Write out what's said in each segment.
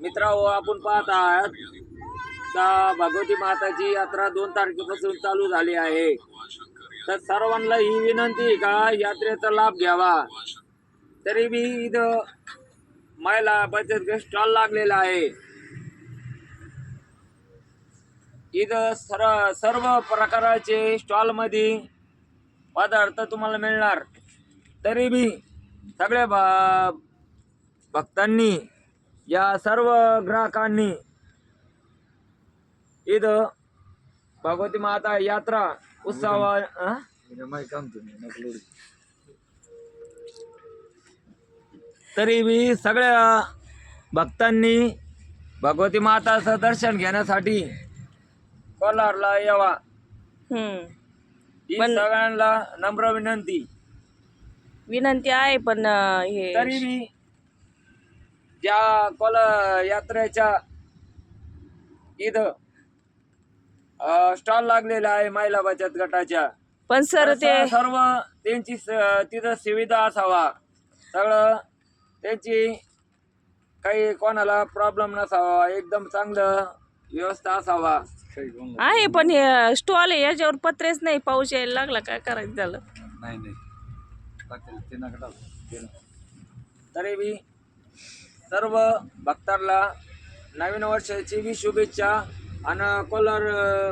मित्रांनो, आपण पाहत आहात का भगवती माताची यात्रा 2 तारखेपासून चालू झाली आहे। तर सर्वांना ही विनंती आहे का यात्रेचा लाभ घ्यावा। तरी भी इथं महिला बचत गट स्टॉल लागलेला आहे। इथं सर्व प्रकारचे स्टॉल मध्ये पदार्थ तुम्हाला मिळणार। तरी भी सगळ्या भक्तांनी या सर्व ग्राहकांनी इथं भगवती माता यात्रा उत्सव तरी भी सगळ्या भक्तांनी भगवती माताचं दर्शन घेण्यासाठी कोलारला यावा। ही सगळ्यांना नम्र विनंती आहे। पण हे तरी भी ज्या यात्रेच्या इथं स्टॉल लागलेला आहे महिला बचत गटाच्या, पण सर ते सर्व त्यांची तिथं सुविधा असावा, सगळं त्यांची काही कोणाला प्रॉब्लेम नसावा, एकदम चांगलं व्यवस्था असावा आहे। पण हे स्टॉल आहे याच्यावर पत्रेच नाही, पाऊस यायला लागला काय करायचं झालं। नाही तरी भी सर्व भक्तांना नवीन वर्षाची भी शुभेच्छा आणि कोलार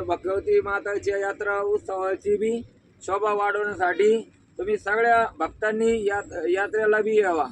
भगवती माताच्या यात्रा उत्सवाची भी शोभा वाढवण्यासाठी तुम्ही सगळ्या भक्तांनी यात्रेला भी यावा।